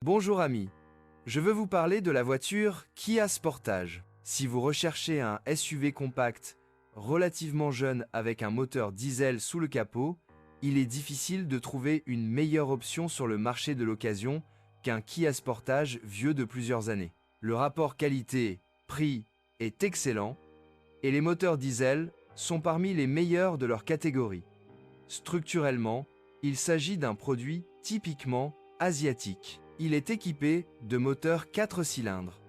Bonjour amis, je veux vous parler de la voiture Kia Sportage. Si vous recherchez un SUV compact, relativement jeune avec un moteur diesel sous le capot, il est difficile de trouver une meilleure option sur le marché de l'occasion qu'un Kia Sportage vieux de plusieurs années. Le rapport qualité-prix est excellent et les moteurs diesel sont parmi les meilleurs de leur catégorie. Structurellement, il s'agit d'un produit typiquement asiatique. Il est équipé de moteurs 4 cylindres.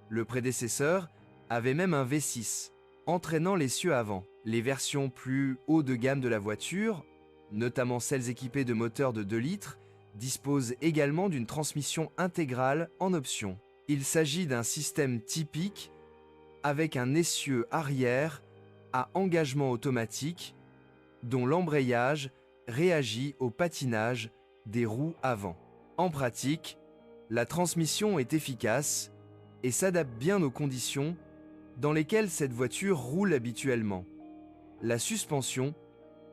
Le prédécesseur avait même un V6, entraînant l'essieu avant. Les versions plus haut de gamme de la voiture, notamment celles équipées de moteurs de 2 litres, disposent également d'une transmission intégrale en option. Il s'agit d'un système typique avec un essieu arrière à engagement automatique dont l'embrayage réagit au patinage des roues avant. En pratique, la transmission est efficace et s'adapte bien aux conditions dans lesquelles cette voiture roule habituellement. La suspension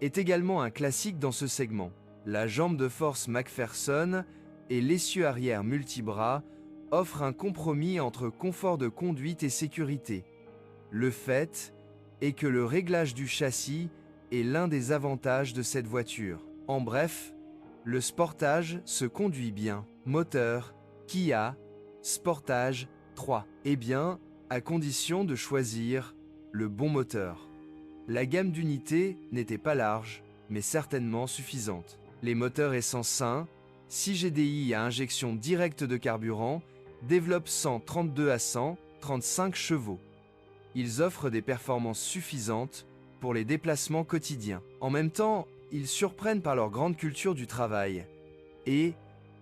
est également un classique dans ce segment. La jambe de force McPherson et l'essieu arrière multibras offrent un compromis entre confort de conduite et sécurité. Le fait est que le réglage du châssis est l'un des avantages de cette voiture. En bref, le Sportage se conduit bien. Moteur Kia Sportage 3. Eh bien, à condition de choisir le bon moteur. La gamme d'unités n'était pas large, mais certainement suffisante. Les moteurs essence 1, 6 GDI à injection directe de carburant, développent 132 à 135 chevaux. Ils offrent des performances suffisantes pour les déplacements quotidiens. En même temps, ils surprennent par leur grande culture du travail. Et,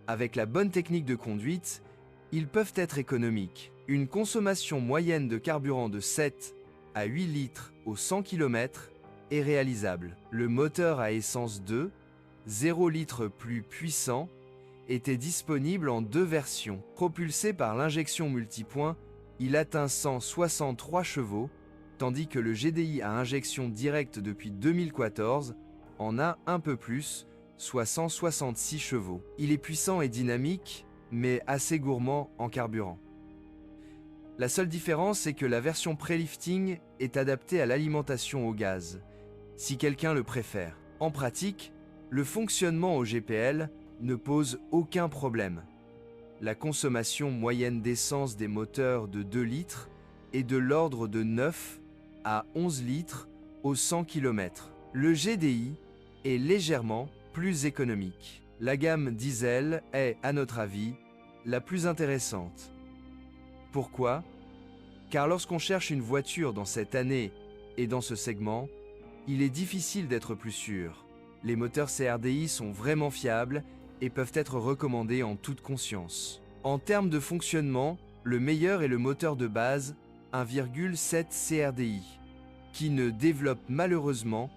avec la bonne technique de conduite, ils peuvent être économiques. Une consommation moyenne de carburant de 7 à 8 litres au 100 km est réalisable. Le moteur à essence 2, 0 litres plus puissant, était disponible en 2 versions. Propulsé par l'injection multipoint, il atteint 163 chevaux, tandis que le GDI à injection directe depuis 2014 en a un peu plus, soit 166 chevaux. Il est puissant et dynamique, mais assez gourmand en carburant. La seule différence est que la version pré-lifting est adaptée à l'alimentation au gaz, si quelqu'un le préfère. En pratique, le fonctionnement au GPL ne pose aucun problème. La consommation moyenne d'essence des moteurs de 2 litres est de l'ordre de 9 à 11 litres au 100 km. Le GDI est légèrement plus économique. La gamme diesel est, à notre avis, la plus intéressante. Pourquoi? Car lorsqu'on cherche une voiture dans cette année et dans ce segment, il est difficile d'être plus sûr. Les moteurs CRDI sont vraiment fiables et peuvent être recommandés en toute conscience. En termes de fonctionnement, le meilleur est le moteur de base 1,7 CRDI, qui ne développe malheureusement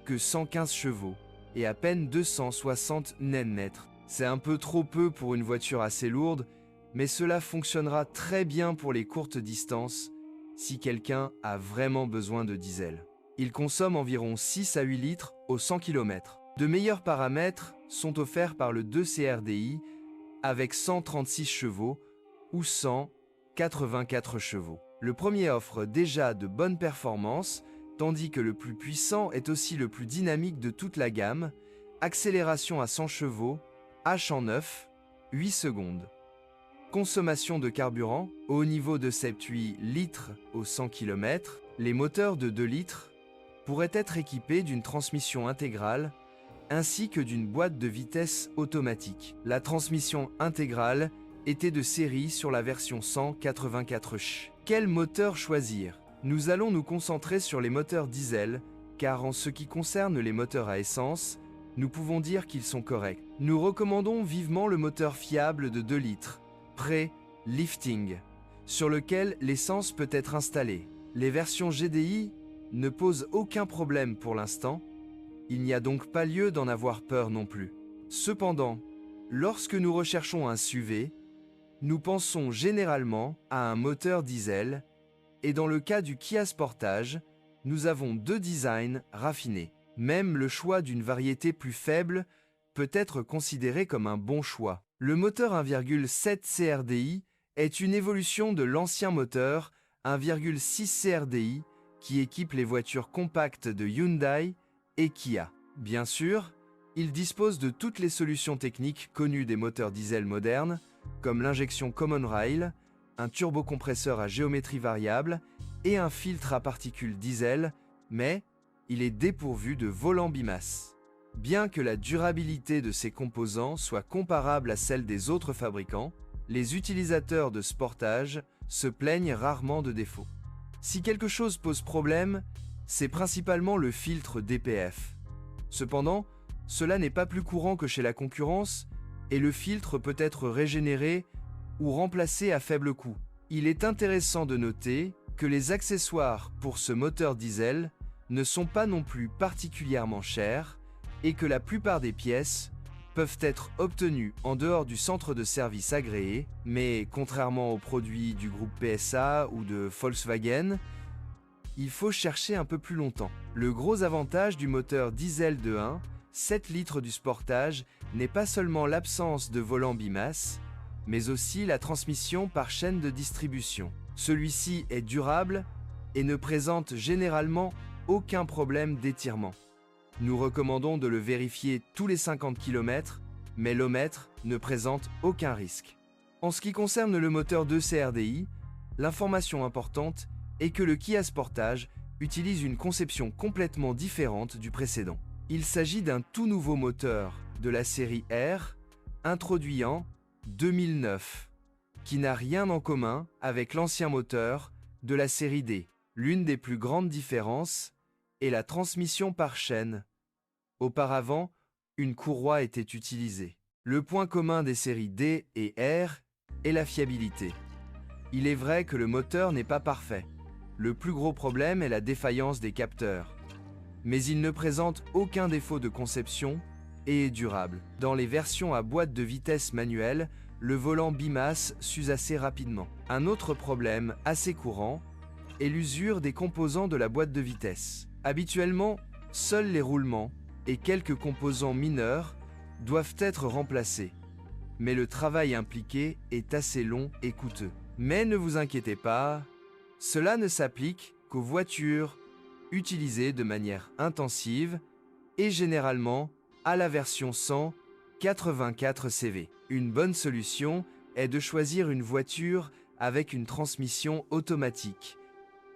que 115 chevaux et à peine 260 Nm. C'est un peu trop peu pour une voiture assez lourde, mais cela fonctionnera très bien pour les courtes distances si quelqu'un a vraiment besoin de diesel. Il consomme environ 6 à 8 litres au 100 km. De meilleurs paramètres sont offerts par le 2 CRDI avec 136 chevaux ou 184 chevaux. Le premier offre déjà de bonnes performances, tandis que le plus puissant est aussi le plus dynamique de toute la gamme, accélération à 100 chevaux, H en 9, 8 secondes. Consommation de carburant, au niveau de 7-8 litres au 100 km, les moteurs de 2 litres pourraient être équipés d'une transmission intégrale ainsi que d'une boîte de vitesse automatique. La transmission intégrale était de série sur la version 184Ch. Quel moteur choisir? Nous allons nous concentrer sur les moteurs diesel, car en ce qui concerne les moteurs à essence, nous pouvons dire qu'ils sont corrects. Nous recommandons vivement le moteur fiable de 2 litres, pré-lifting, sur lequel l'essence peut être installée. Les versions GDI ne posent aucun problème pour l'instant, il n'y a donc pas lieu d'en avoir peur non plus. Cependant, lorsque nous recherchons un SUV, nous pensons généralement à un moteur diesel, et dans le cas du Kia Sportage, nous avons 2 designs raffinés. Même le choix d'une variété plus faible peut être considéré comme un bon choix. Le moteur 1,7 CRDI est une évolution de l'ancien moteur 1,6 CRDI qui équipe les voitures compactes de Hyundai et Kia. Bien sûr, il dispose de toutes les solutions techniques connues des moteurs diesel modernes, comme l'injection Common Rail, un turbocompresseur à géométrie variable et un filtre à particules diesel, mais il est dépourvu de volant bimasse. Bien que la durabilité de ses composants soit comparable à celle des autres fabricants, les utilisateurs de Sportage se plaignent rarement de défauts. Si quelque chose pose problème, c'est principalement le filtre DPF. Cependant, cela n'est pas plus courant que chez la concurrence et le filtre peut être régénéré ou remplacé à faible coût. Il est intéressant de noter que les accessoires pour ce moteur diesel ne sont pas non plus particulièrement chers et que la plupart des pièces peuvent être obtenues en dehors du centre de service agréé, mais contrairement aux produits du groupe PSA ou de Volkswagen, il faut chercher un peu plus longtemps. Le gros avantage du moteur diesel de 1,7 litres du Sportage n'est pas seulement l'absence de volant bimasse, mais aussi la transmission par chaîne de distribution. Celui-ci est durable et ne présente généralement aucun problème d'étirement. Nous recommandons de le vérifier tous les 50 km, mais l'ohmètre ne présente aucun risque. En ce qui concerne le moteur 2 CRDI, l'information importante est que le Kia Sportage utilise une conception complètement différente du précédent. Il s'agit d'un tout nouveau moteur de la série R, introduit en 2009, qui n'a rien en commun avec l'ancien moteur de la série D. L'une des plus grandes différences est la transmission par chaîne. Auparavant, une courroie était utilisée. Le point commun des séries D et R est la fiabilité. Il est vrai que le moteur n'est pas parfait. Le plus gros problème est la défaillance des capteurs. Mais il ne présente aucun défaut de conception et est durable. Dans les versions à boîte de vitesse manuelle, le volant bimasse s'use assez rapidement. Un autre problème assez courant est l'usure des composants de la boîte de vitesse. Habituellement, seuls les roulements et quelques composants mineurs doivent être remplacés. Mais le travail impliqué est assez long et coûteux. Mais ne vous inquiétez pas, cela ne s'applique qu'aux voitures utilisées de manière intensive et généralement à la version 184 CV. Une bonne solution est de choisir une voiture avec une transmission automatique.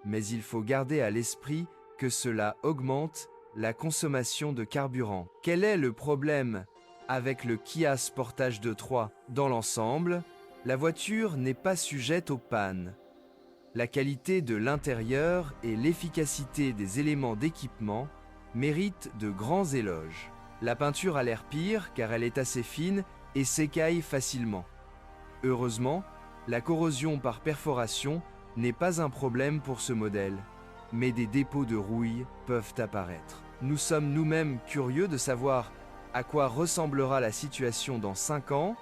Mais il faut garder à l'esprit que cela augmente la consommation de carburant. Quel est le problème avec le Kia Sportage 2.3 ? Dans l'ensemble, la voiture n'est pas sujette aux pannes. La qualité de l'intérieur et l'efficacité des éléments d'équipement méritent de grands éloges. La peinture a l'air pire car elle est assez fine et s'écaille facilement. Heureusement, la corrosion par perforation n'est pas un problème pour ce modèle, mais des dépôts de rouille peuvent apparaître. Nous sommes nous-mêmes curieux de savoir à quoi ressemblera la situation dans 5 ans,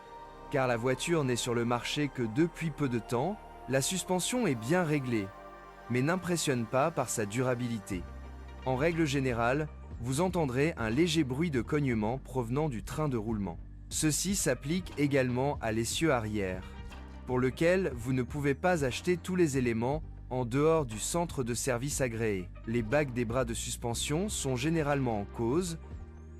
car la voiture n'est sur le marché que depuis peu de temps. La suspension est bien réglée, mais n'impressionne pas par sa durabilité. En règle générale, vous entendrez un léger bruit de cognement provenant du train de roulement. Ceci s'applique également à l'essieu arrière, pour lequel vous ne pouvez pas acheter tous les éléments en dehors du centre de service agréé. Les bagues des bras de suspension sont généralement en cause,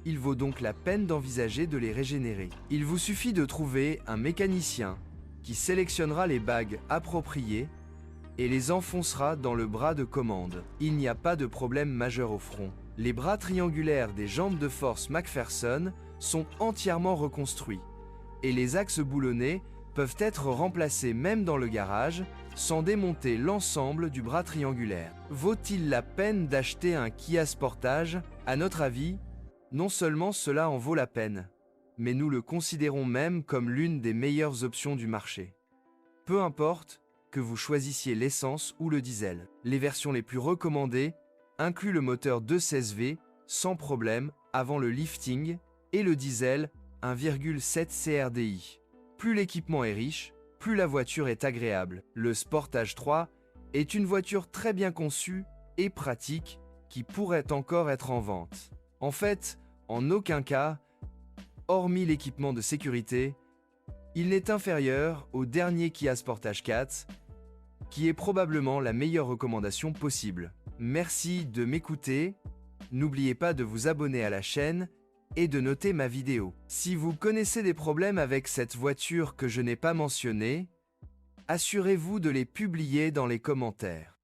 il vaut donc la peine d'envisager de les régénérer. Il vous suffit de trouver un mécanicien qui sélectionnera les bagues appropriées et les enfoncera dans le bras de commande. Il n'y a pas de problème majeur au front. Les bras triangulaires des jambes de force McPherson sont entièrement reconstruits et les axes boulonnés peuvent être remplacés même dans le garage sans démonter l'ensemble du bras triangulaire. Vaut-il la peine d'acheter un Kia Sportage ? À notre avis, non seulement cela en vaut la peine, mais nous le considérons même comme l'une des meilleures options du marché. Peu importe que vous choisissiez l'essence ou le diesel. Les versions les plus recommandées incluent le moteur 2.16V sans problème avant le lifting et le diesel 1,7 CRDI. Plus l'équipement est riche, plus la voiture est agréable. Le Sportage 3 est une voiture très bien conçue et pratique qui pourrait encore être en vente. En fait, en aucun cas, hormis l'équipement de sécurité, Il n'est inférieur au dernier Kia Sportage 4, qui est probablement la meilleure recommandation possible. Merci de m'écouter. N'oubliez pas de vous abonner à la chaîne et de noter ma vidéo. Si vous connaissez des problèmes avec cette voiture que je n'ai pas mentionné, assurez-vous de les publier dans les commentaires.